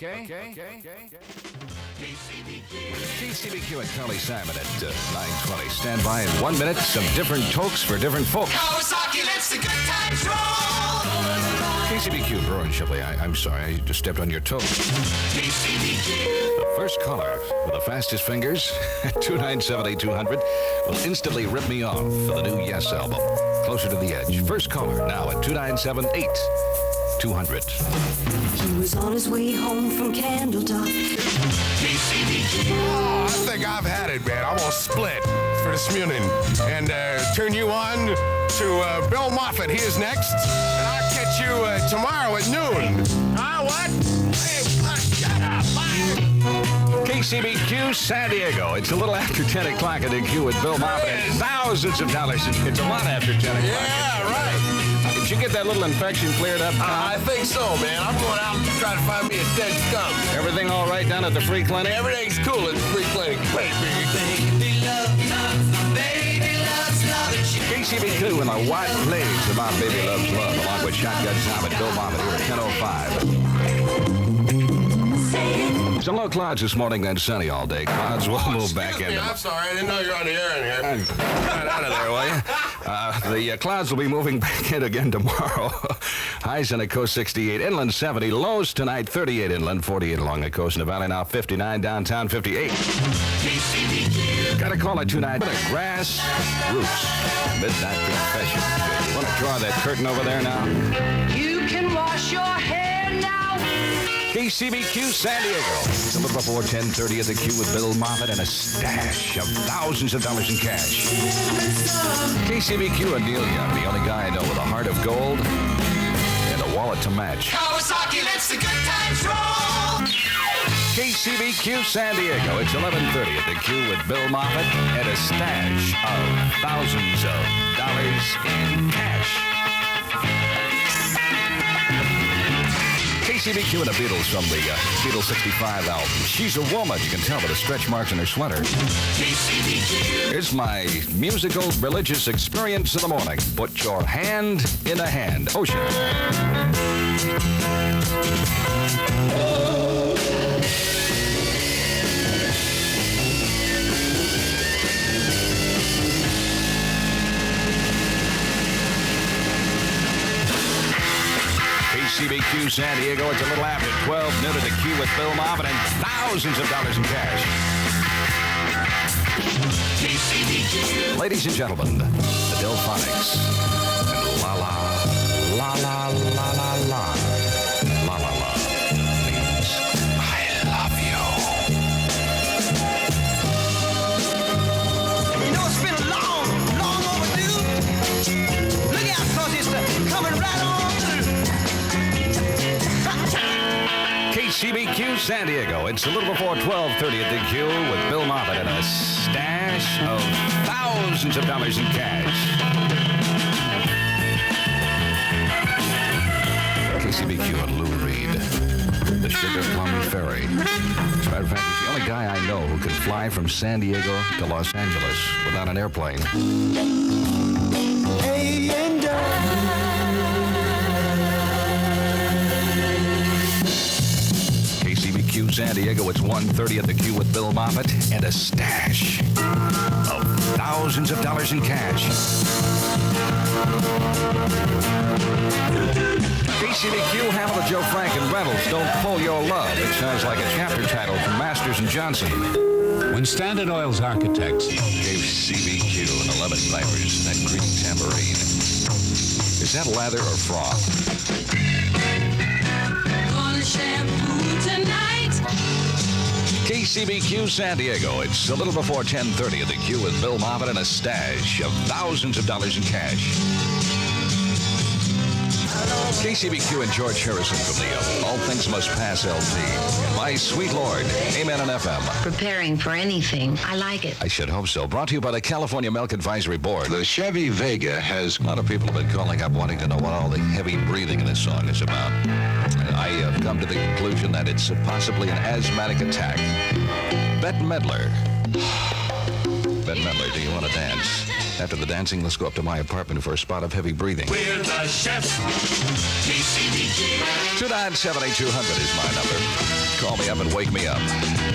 KCBQ and Carly Simon at 9:20. Stand by in 1 minute. Some different tokes for different folks. Kawasaki lets the good times roll. KCBQ, Brewer and Shipley. I'm sorry, I just stepped on your toe. KCBQ. The first caller with the fastest fingers at 297-8200 will instantly rip me off for the new Yes album, Closer to the Edge. First caller now at 297-8200. He was on his way home from Candletop. KCBQ. Oh, I think I've had it, man. I'm gonna split for this morning and turn you on to Bill Moffitt. He is next, and I'll catch you tomorrow at noon. What? Hey, shut up, KCBQ San Diego. It's a little after 10 o'clock at the Q with Bill Moffitt. And thousands of dollars. It's a lot after 10 o'clock. Yeah, right. Did you get that little infection cleared up, Tom? I think so, man. I'm going out to try to find me a dead skunk. Everything all right down at the free clinic? Everything's cool at the free clinic. Wait, Baby loves love. Baby loves love. KCBQ and the White Plays about Baby Loves Love, along with Shotgun Tom and Bill Moffitt here at 10:05. Some low clouds this morning, then sunny all day. Clouds will move back in. I'm sorry. I didn't know you were on the air in here. Right out of there, will you? The clouds will be moving back in again tomorrow. Highs on the coast 68, inland 70, lows tonight 38 inland, 48 along the coast in the valley now 59, downtown 58. Got a call at 29. Grass Roots Midnight Confession. You want to draw that curtain over there now? You can wash your hair now. KCBQ San Diego. It's a little before 10:30 at the Q with Bill Moffitt and a stash of thousands of dollars in cash. KCBQ and Neil Young, the only guy I know with a heart of gold and a wallet to match. Kawasaki lets the good times roll. KCBQ San Diego. It's 11:30 at the Q with Bill Moffitt and a stash of thousands of dollars in cash. KCBQ and the Beatles from the Beatles 65 album. She's a woman. You can tell by the stretch marks in her sweater. KCBQ. Here's my musical religious experience in the morning. Put your hand in a hand. Ocean. KCBQ San Diego. It's a little after 12 noon at the Q with Bill Moffitt and thousands of dollars in cash. KCBQ. Ladies and gentlemen, the Delphonics. And la la, la la, la la la. La la la means I love you. You know, it's been long overdue. Look out, cause it's coming right on through. KCBQ San Diego. It's a little before 12:30 at the Q with Bill Moffitt and a stash of thousands of dollars in cash. KCBQ and Lou Reed, the Sugar Plum Ferry. As a matter of fact, he's the only guy I know who can fly from San Diego to Los Angeles without an airplane. KCBQ San Diego, it's 1:30 at the Q with Bill Moffitt and a stash of thousands of dollars in cash. KCBQ, Hamilton, Joe Frank, and Reynolds, Don't Pull Your Love. It sounds like a chapter title from Masters and Johnson. When Standard Oil's architects KCBQ and the lemon flavors, that green tambourine. Is that lather or froth? Gonna shampoo tonight. KCBQ San Diego. It's a little before 10:30 at the Q with Bill Moffitt and a stash of thousands of dollars in cash. KCBQ and George Harrison from the All Things Must Pass LP. My Sweet Lord, Amen and FM. Preparing for anything. I like it. I should hope so. Brought to you by the California Milk Advisory Board. The Chevy Vega has... A lot of people have been calling up wanting to know what all the heavy breathing in this song is about. And I have come to the conclusion that it's possibly an asthmatic attack. Bette Midler. Bette Midler, do you want to dance? After the dancing, let's go up to my apartment for a spot of heavy breathing. We're the chefs. KCBQ. 297-8200 is my number. call me up and wake me up.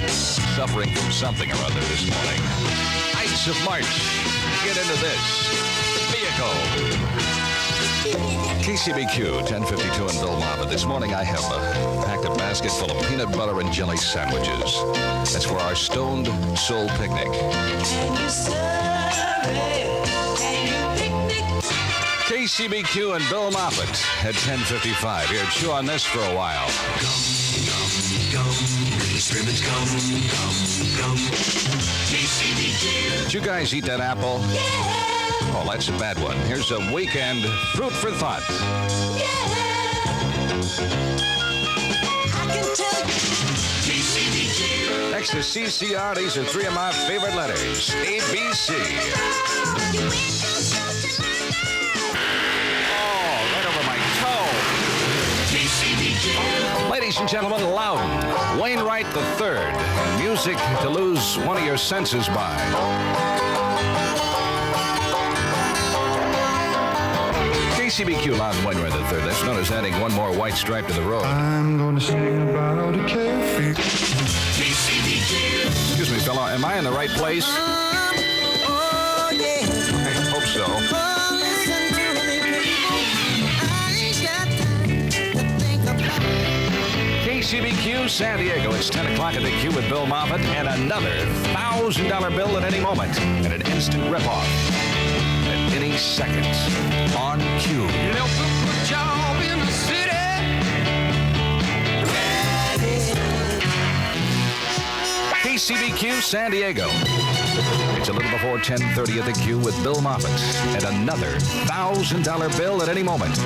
Suffering from something or other this morning. Ides of March. Get into this. Vehicle. KCBQ 1052 and Bill Moffitt. This morning I have packed a basket full of peanut butter and jelly sandwiches. That's for our Stoned Soul Picnic. KCBQ and Bill Moffitt at 10:55. Here, chew on this for a while. Did you guys eat that apple? Oh, that's a bad one. Here's a weekend fruit for thought. Next to CCR, these are three of my favorite letters. ABC. Ladies and gentlemen, Loudon, Wainwright III. Music to lose one of your senses by. KCBQ, Loudon, Wainwright III. That's known as adding one more white stripe to the road. I'm gonna sing about a carefree. Excuse me, fella, am I in the right place? Oh, yeah. I hope so. Oh, listen to me, people. I ain't got time to think about it. KCBQ, San Diego. It's 10 o'clock at the Q with Bill Moffitt and another $1,000 bill at any moment and an instant ripoff at any second on Q. Left a good job in the city. KCBQ, San Diego. It's a little before 10:30 at the Q with Bill Moffitt and another $1,000 bill at any moment.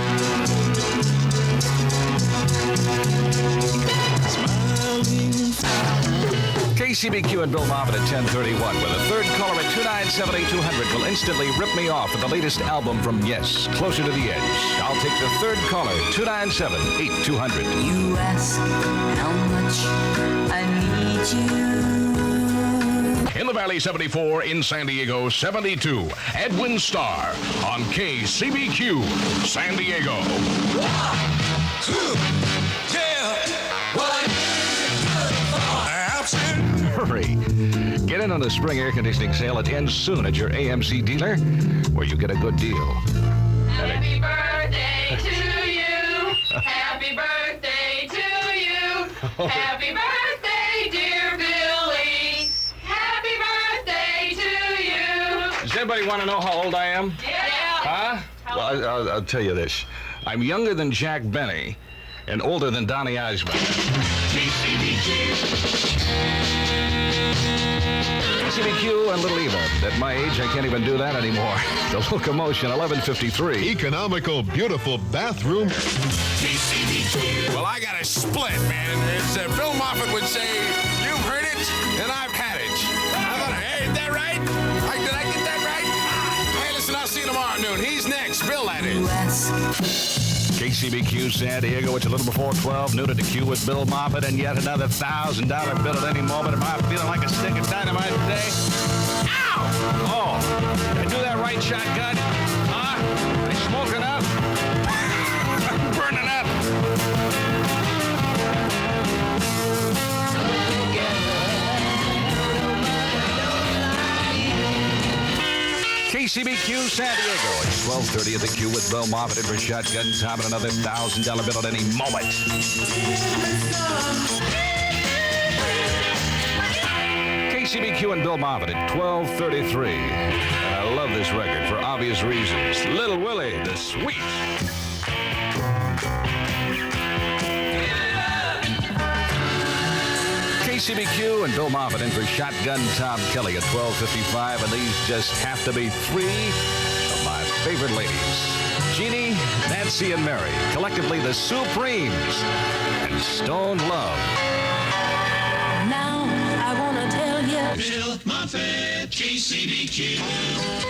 KCBQ and Bill Moffitt at 10:31 with a third caller at 297-8200 will instantly rip me off with the latest album from Yes, Closer to the Edge. I'll take the third caller, 297-8200. You ask how much I need you. In the Valley 74, in San Diego 72, Edwin Starr on KCBQ, San Diego. 1, 2, yeah. What Hurry. Get in on the spring air conditioning sale. It ends soon at your AMC dealer, where you get a good deal. Happy birthday to you. Happy birthday to you. Happy birthday, dear Billy. Happy birthday to you. Does anybody want to know how old I am? Yeah. Huh? Well, I'll tell you this. I'm younger than Jack Benny and older than Donny Osmond. KCBQ and Little Eva. At my age, I can't even do that anymore. The Locomotion, 11:53. Economical, beautiful bathroom. Well, I got a split, man. It's Bill Moffitt would say, "You've heard it, and I've had it." I thought, hey, is that right? Did I get that right? Hey, listen, I'll see you tomorrow at noon. He's next. Bill, that is. KCBQ San Diego, it's a little before 12 noon at the Q with Bill Moffitt, and yet another $1,000 bill at any moment. Am I feeling like a stick of dynamite today? Ow! Oh, did I do that right, shotgun? Huh? I smoking up? I'm burning up. KCBQ San Diego. It's 12:30 at the Q with Bill Moffitt and for Shotgun Tom and another $1,000 bill at any moment. KCBQ and Bill Moffitt at 12:33. And I love this record for obvious reasons. Little Willie, the Sweet. KCBQ and Bill Moffitt in for Shotgun Tom Kelly at 12:55, and these just have to be three of my favorite ladies. Jeannie, Nancy, and Mary, collectively the Supremes, and Stone Love. Now I wanna tell you. Bill Moffitt, KCBQ.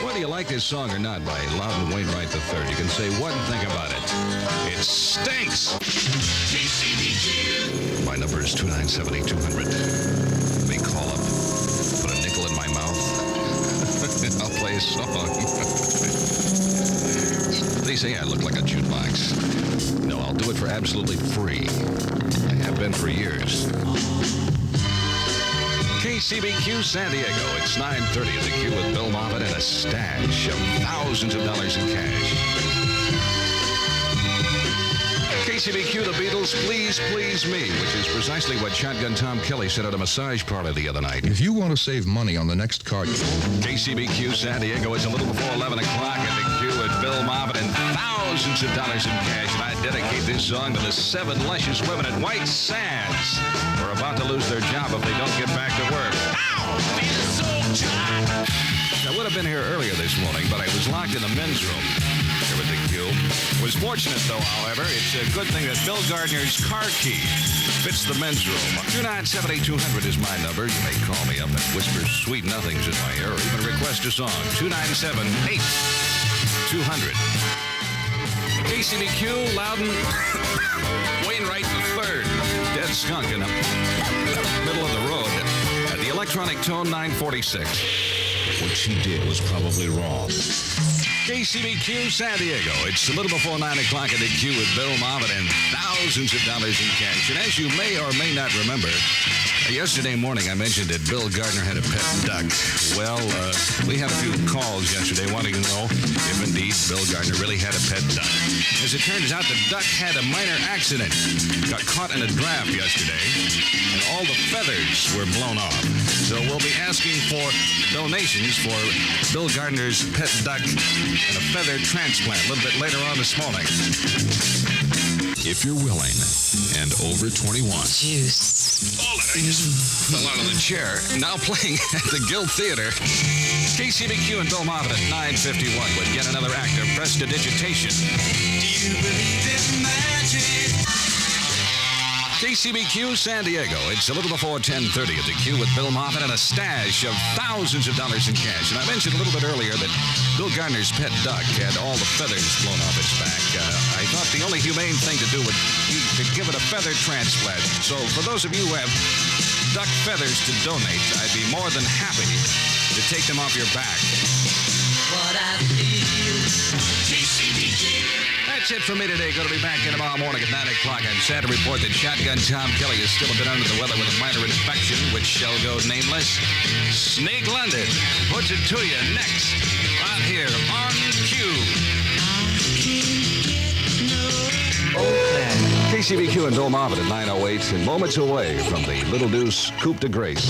Whether you like this song or not by Loudon Wainwright III, you can say one thing about it. It stinks. KCBQ. My number is 297-8200. Let me call up, put a nickel in my mouth, and I'll play a song. They say I look like a jukebox. No, I'll do it for absolutely free. I have been for years. KCBQ San Diego. It's 9:30 at the Q with Bill Moffitt and a stash of thousands of dollars in cash. KCBQ, the Beatles, Please Please Me, which is precisely what Shotgun Tom Kelly said at a massage parlor the other night. If you want to save money on the next car... KCBQ San Diego, it's a little before 11 o'clock at the Q with Bill Moffitt and thousands of dollars in cash. And I dedicate this song to the 7 luscious women at White Sands who are about to lose their job if they don't get back to work. Ow! I would have been here earlier this morning, but I was locked in the men's room here with the Q. Was fortunate, though, however. It's a good thing that Bill Gardner's car key fits the men's room. 297-8200 is my number. You may call me up and whisper sweet nothings in my ear or even request a song. 297-8200. KCBQ, Loudon, Wainwright III. Dead skunk in the middle of the road at the electronic tone 946. What she did was probably wrong. KCBQ San Diego. It's a little before 9 o'clock at the Q with Bill Moffitt and thousands of dollars in cash. And as you may or may not remember, yesterday morning I mentioned that Bill Gardner had a pet duck. Well, we had a few calls yesterday wanting to know if indeed Bill Gardner really had a pet duck. As it turns out, the duck had a minor accident. Got caught in a draft yesterday, and all the feathers were blown off. So we'll be asking for donations for Bill Gardner's pet duck and a feather transplant a little bit later on this morning. If you're willing and over 21. Juice. Hold it, I just fell out of the chair. Now playing at the Guild Theater. KCBQ and Bill Moffitt at 9:51 with yet another act of prestidigitation. Do you believe in magic? KCBQ San Diego. It's a little before 10:30 at the Q with Bill Moffitt and a stash of thousands of dollars in cash. And I mentioned a little bit earlier that Bill Gardner's pet duck had all the feathers blown off its back. I thought the only humane thing to do would be to give it a feather transplant. So for those of you who have duck feathers to donate, I'd be more than happy to take them off your back. What I feel. KCBQ. That's it for me today. Going to be back in tomorrow morning at 9 o'clock. I'm sad to report that Shotgun Tom Kelly is still a bit under the weather with a minor infection, which shall go nameless. Snake London puts it to you next, right here on Q. KCBQ and Bill Moffitt at 9:08 and moments away from the Little Deuce Coupe de Grace.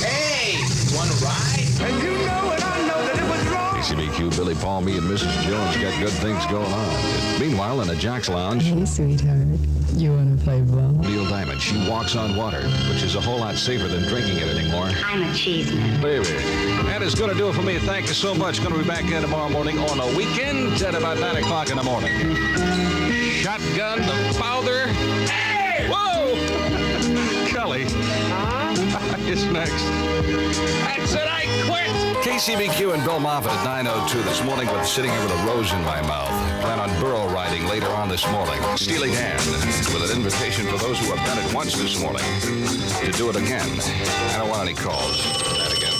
Hey, wanna ride? And you know and I know that it was wrong. KCBQ, Billy Paul, me, and Mrs. Jones got good things going on. Meanwhile, in a Jack's Lounge, Hey, sweetheart. You want to play ball? Neil Diamond, she walks on water, which is a whole lot safer than drinking it anymore. I'm a cheeseman. Baby, that is going to do it for me. Thank you so much. Going to be back in tomorrow morning on a weekend at about 9 o'clock in the morning. Shotgun the Fowler. Hey! Whoa! Kelly is next. I said I quit. KCBQ and Bill Moffitt at 9:02 this morning with sitting here with a rose in my mouth. Plan on burro riding later on this morning. Steely Dan with an invitation for those who have done it once this morning to do it again. I don't want any calls. That again.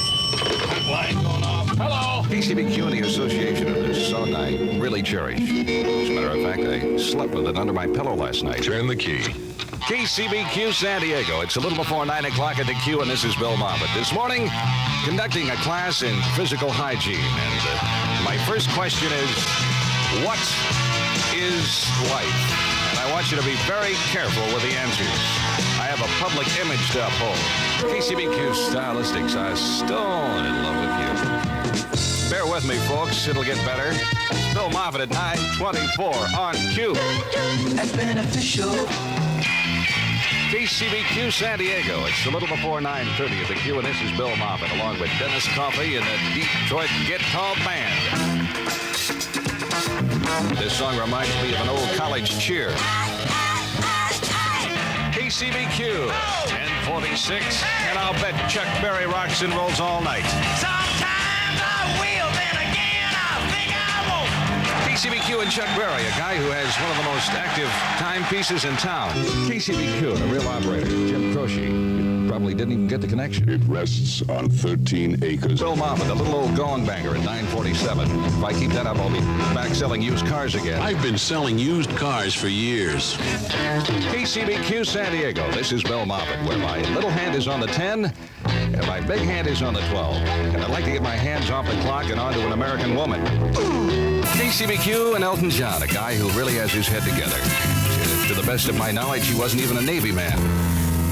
Line going off. Hello. KCBQ and the association of this song I really cherish. As a matter of fact, I slept with it under my pillow last night. Turn the key. KCBQ San Diego. It's a little before 9 o'clock at the Q, and this is Bill Moffitt. This morning, conducting a class in physical hygiene. And my first question is, what is life? And I want you to be very careful with the answers. I have a public image to uphold. KCBQ Stylistics, I'm still in love with you. Bear with me, folks. It'll get better. It's Bill Moffitt at 9:24 on Q. That's beneficial. KCBQ San Diego. It's a little before 9:30 at the Q, and this is Bill Moffitt, along with Dennis Coffey and the Detroit Guitar Band. This song reminds me of an old college cheer. KCBQ, 1046, and I'll bet Chuck Berry rocks and rolls all night. Sometimes I will, then again I think I won't. KCBQ and Chuck Berry, a guy who has one of the most active timepieces in town. KCBQ, the real operator, Jim Croce. Probably didn't even get the connection. It rests on 13 acres. Bill Moffitt, the little old gong banger at 947. If I keep that up, I'll be back selling used cars again. I've been selling used cars for years. KCBQ San Diego. This is Bill Moffitt, where my little hand is on the 10 And my big hand is on the 12. And I'd like to get my hands off the clock and onto an American woman. KCBQ and Elton John, a guy who really has his head together. To the best of my knowledge, he wasn't even a Navy man.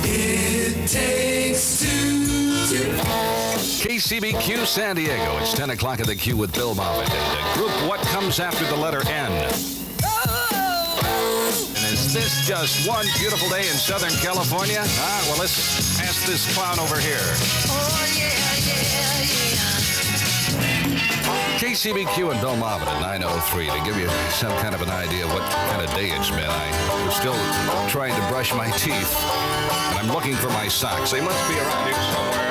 It takes two to KCBQ San Diego. It's 10 o'clock at the Q with Bill Moffitt. And the group What Comes After the Letter N. And is this just one beautiful day in Southern California? Well, let's ask this clown over here. Oh, yeah, yeah, yeah. KCBQ and Bill Moffitt at 9:03 to give you some kind of an idea of what kind of day it's been. I was still trying to brush my teeth, and I'm looking for my socks. They must be around here somewhere.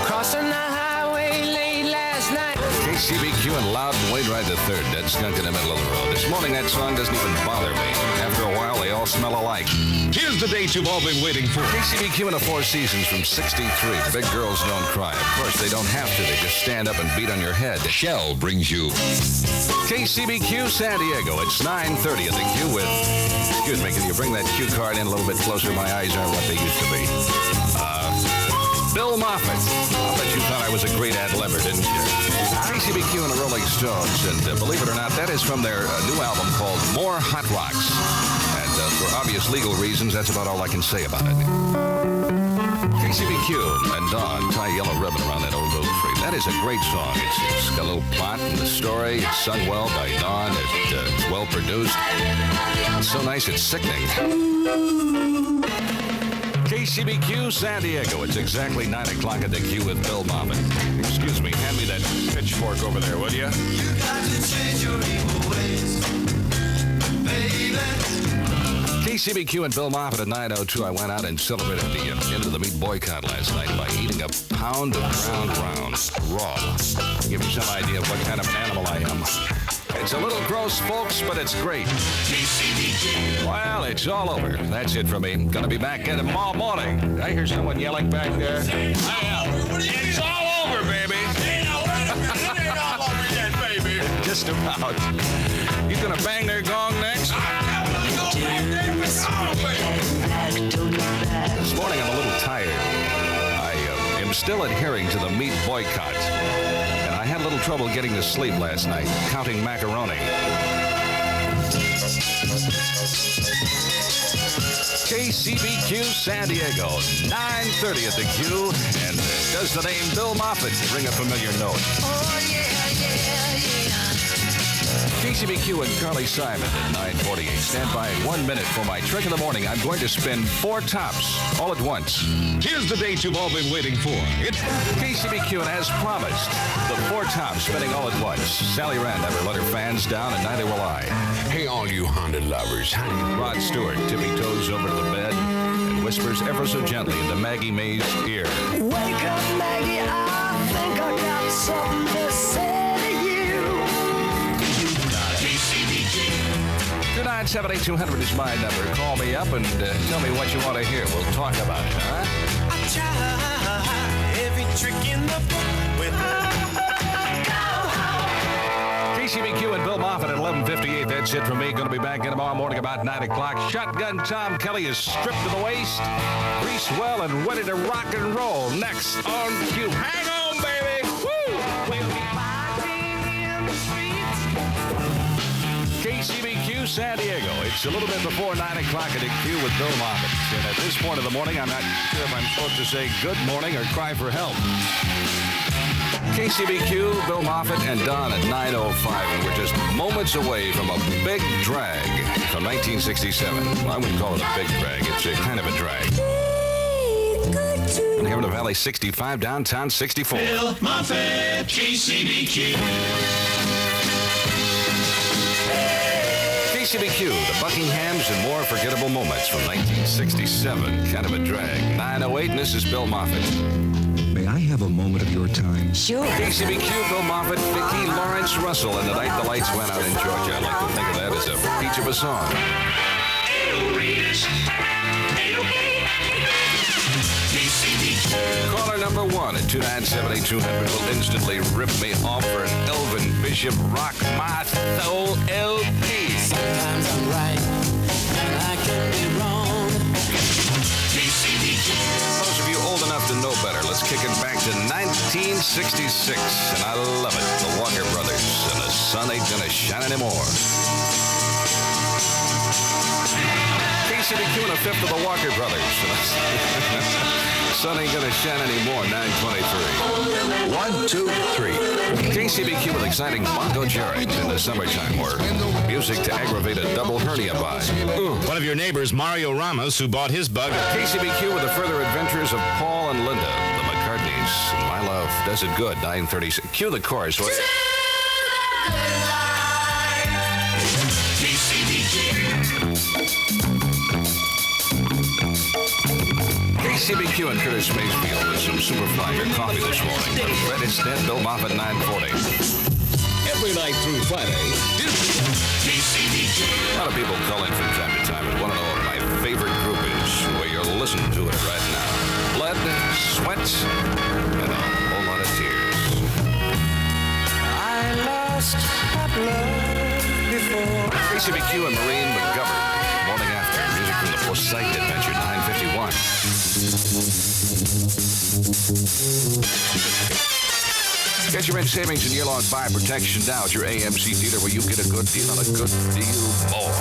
Crossing the highway late last night. KCBQ and Loudon Wainwright III, dead skunk in the middle of the road. This morning, that song doesn't even bother me. After a while, they all smell alike. Here's the date you've all been waiting for. KCBQ in the Four Seasons from 63. Big girls don't cry. Of course, they don't have to. They just stand up and beat on your head. Shell brings you KCBQ San Diego. It's 9:30 at the Q with... Excuse me, can you bring that cue card in a little bit closer? My eyes aren't what they used to be. Bill Moffitt. I'll bet you thought I was a great ad-libber, didn't you? KCBQ and the Rolling Stones. And believe it or not, that is from their new album called More Hot Rocks. And for obvious legal reasons, that's about all I can say about it. KCBQ and Dawn tie a yellow ribbon around that old oak tree. That is a great song. It's got a little plot in the story. It's sung well by Dawn. It's well produced. It's so nice, it's sickening. KCBQ San Diego. It's exactly 9 o'clock at the Q with Bill Moffitt. Excuse me, hand me that pitchfork over there, will you? You got to change your evil ways, baby. KCBQ and Bill Moffitt at 9:02. I went out and celebrated the end of the meat boycott last night by eating a pound of ground round raw. Give you some idea of what kind of animal I am. It's a little gross, folks, but it's great. KCBQ. Well, it's all over. That's it for me. Gonna be back in tomorrow morning. Did I hear someone yelling back there? It's all over, baby. It ain't all over yet, baby. Just about. You gonna bang their gong next? This morning I'm a little tired. I am still adhering to the meat boycott. And I had a little trouble getting to sleep last night, counting macaroni. KCBQ San Diego, 9:30 at the Q. And does the name Bill Moffitt ring a familiar note? Oh, yeah, yeah, yeah. KCBQ and Carly Simon at 9:48. Stand by at 1 minute for my trick of the morning. I'm going to spin 4 tops all at once. Here's the date you've all been waiting for. It's KCBQ, and as promised, the 4 tops spinning all at once. Sally Rand never let her fans down, and neither will I. Hey, all you Honda lovers, honey. Rod Stewart tippy toes over to the bed and whispers ever so gently into Maggie May's ear. Wake up, Maggie, I think I got something to say to you. 297-8200 is my number. Call me up and tell me what you want to hear. We'll talk about it, huh? I try every trick in the book with KCBQ and Bill Moffitt at 11:58. That's it from me. Going to be back in tomorrow morning about 9 o'clock. Shotgun Tom Kelly is stripped to the waist, greased well, and ready to rock and roll. Next on Q. Hang on, baby! Woo! We'll be fighting in the streets. KCBQ San Diego. It's a little bit before 9 o'clock at the Q with Bill Moffitt. And at this point of the morning, I'm not sure if I'm supposed to say good morning or cry for help. KCBQ, Bill Moffitt, and Don at 9:05. And we're just moments away from a big drag from 1967. Well, I wouldn't call it a big drag. It's a kind of a drag. And here in the Valley, 65, downtown, 64. Bill Moffitt, KCBQ. KCBQ, the Buckinghams and more forgettable moments from 1967. Kind of a drag. 9:08, and this is Bill Moffitt. May I have a moment of your time? Sure. KCBQ, Bill Moffitt, Vicki Lawrence Russell, and the night the lights went out in Georgia. I like to think of that as a peach of a song. Caller number 1 at 297-8200 will instantly rip me off for an Elvin Bishop Rock My Soul LP. Sometimes I'm right, and I can be wrong. Those of you old enough to to know better. Let's kick it back to 1966, and I love it. The Walker Brothers, and the sun ain't gonna shine anymore. KCBQ and a fifth of the Walker Brothers. Sun ain't gonna shine anymore, 9:23. 1, 2, 3. KCBQ with exciting bongo jarring in the summertime, or music to aggravate a double hernia by. One of your neighbors, Mario Ramos, who bought his bug. KCBQ with the further adventures of Paul and Linda, the McCartneys. My love does it good, 9:36. Cue the chorus. KCBQ and Curtis Mayfield with some Superflyer coffee this morning. But Fred instead, Bill Moffitt, 9:40. Every night through Friday, A lot of people call in from time to time and want to know what my favorite group is. Well, you're listening to it right now. Blood, sweat, and a whole lot of tears. I lost my blood before. KCBQ and Maureen McGovern. Morning after. Music from the Forsyth Adventure, 9:51. Get your rent savings and year-long fire protection now at your AMC dealer, where you get a good deal on a good deal more.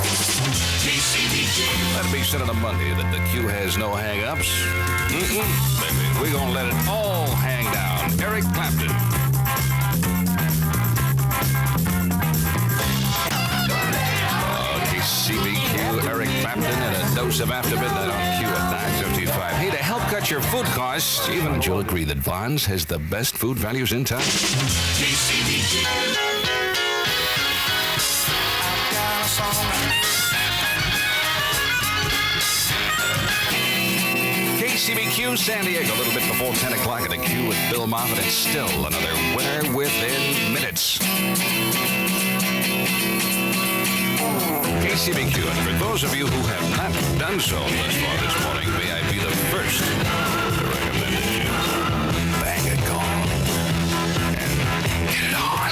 Let it be said on a Monday that the Q has no hang-ups. Baby, we're going to let it all hang down. Eric Clapton. KCBQ, Eric Clapton, and a dose of After Midnight on Q at 9:55. Hey, to help cut your food costs, even you'll agree that Vons has the best food values in town. KCBQ San Diego, a little bit before 10 o'clock at the Q with Bill Moffitt, and still another winner within minutes. KCBQ, and for those of you who have not done so thus far this morning, may I be the first to recommend that you bang a gong and get it on.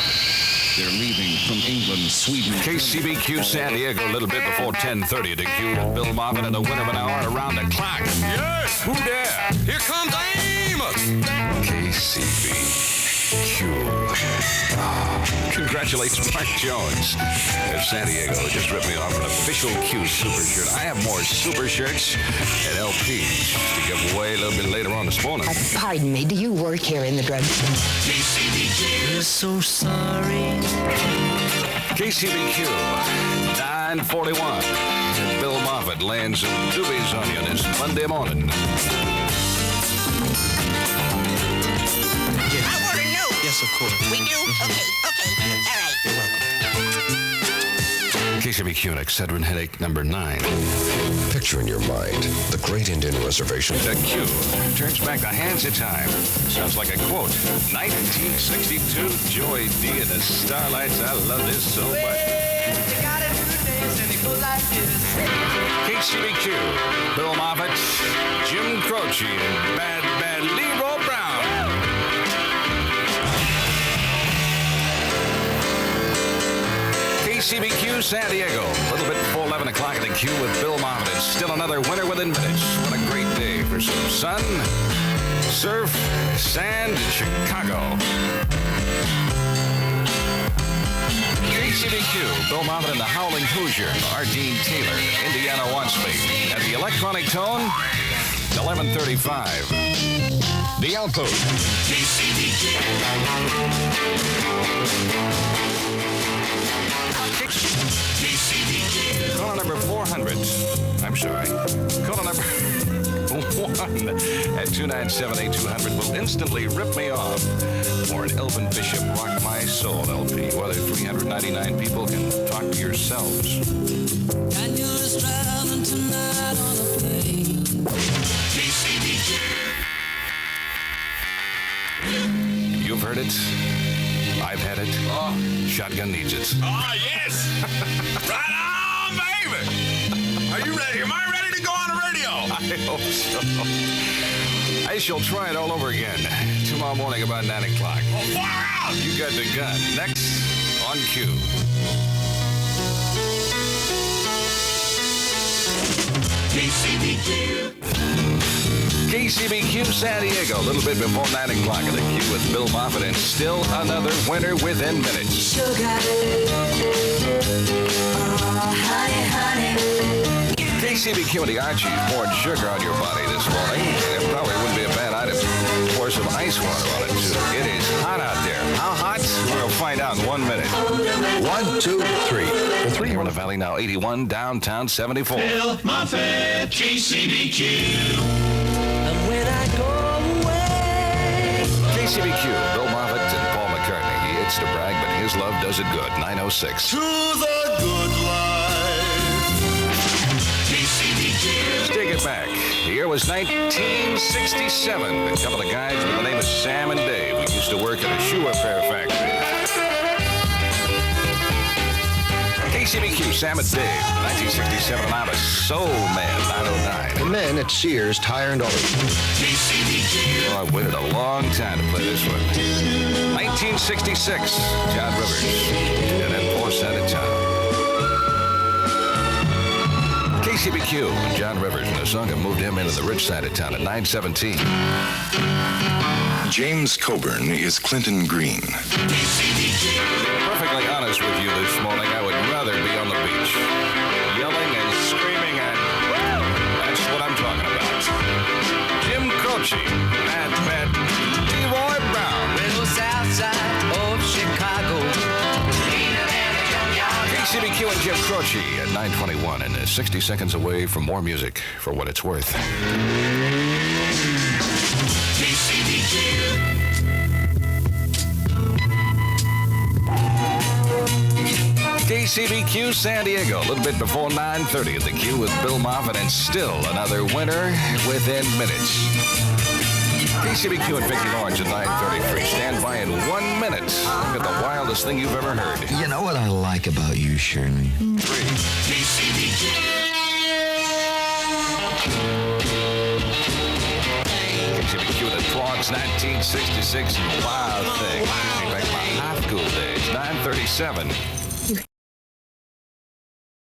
They're leaving from England, Sweden. KCBQ San Diego, a little bit before 10:30 at the Q with Bill Moffitt, and a winner of an hour around the clock. Yes! Who dare? Here comes Amos! KCBQ. Congratulations, Mark Jones of San Diego. Just ripped me off an official Q super shirt. I have more super shirts and LPs to give away a little bit later on this morning. Pardon me, do you work here in the drugstore? We're so sorry. KCBQ, 9:41. Bill Moffitt laying some doobies on you this Monday morning. I want to know. Yes, of course. We do? Okay. All right. You're welcome. KCBQ and Excedrin headache number 9. Picture in your mind the Great Indian Reservation. The Q turns back the hands of time. Sounds like a quote. 1962, Joy D and the Starlights. I love this so much. KCBQ, Bill Moffitt, Jim Croce, and Bad Leroy Brown. KCBQ San Diego, a little bit before 11 o'clock at the Q with Bill Moffitt. It's still another winner within minutes. What a great day for some sun, surf, sand in Chicago. KCBQ, Bill Moffitt and the Howling Hoosier, R. Dean Taylor, Indiana wants me. At the electronic tone, 11:35. The Outpost. Caller number 400. I'm sorry. Caller number 1 at 297-8200 will instantly rip me off for an Elvin Bishop Rock My Soul LP. Whether 399 people can talk to yourselves. And you're just driving tonight on a plane. You've heard it. I've had it. Shotgun needs it. Oh, yes! Right on, baby! Are you ready? Am I ready to go on the radio? I hope so. I shall try it all over again tomorrow morning about 9 o'clock. Oh, far out! You got the gun. Next on Q. KCBQ KCBQ San Diego, a little bit before 9 o'clock in the queue with Bill Moffitt, and still another winner within minutes. Sugar. Oh, honey, honey. KCBQ and the Archies poured sugar on your body this morning. It probably wouldn't be a bad item to pour some ice water on it, too. It is hot out there. How hot? We'll find out in 1 minute. 1, 2, 3. The three Here in the Valley now 81, downtown 74. Bill Moffitt, KCBQ. And when I go away. KCBQ, Bill Moffitt and Paul McCartney. He hits to brag, but his love does it good. 906. To the good life. KCBQ. Let's take it back. The year was 1967. A couple of guys with the name of Sam and Dave. We used to work at a shoe repair factory. KCBQ, Sam and Dave, 1967. I'm a Soul Man, 909. The men at Sears Tire and Auto. KCBQ. Oh, I waited a long time to play this one. 1966, John Rivers. And then Paul San Antonio. KCBQ, John Rivers, and a song that moved him into the rich side of town at 917. James Coburn is Clinton Green. To be perfectly honest with you this morning, I would rather be on the beach. Yelling and screaming and... That's what I'm talking about. Jim Croce, Pat, T-Roy Brown. Little south side of Chicago. KCBQ and Jim Croce at 9:21 and 60 seconds away from more music for what it's worth. KCBQ San Diego, a little bit before 9:30 at the queue with Bill Moffitt, and still another winner within minutes. KCBQ and Vicki Lawrence at 9:33. Stand by in 1 minute. Look at the wildest thing you've ever heard. You know what I like about you, Shirley? 3. KCBQ the Frogs, 1966. Wild thing. Back my high school days. 9:37.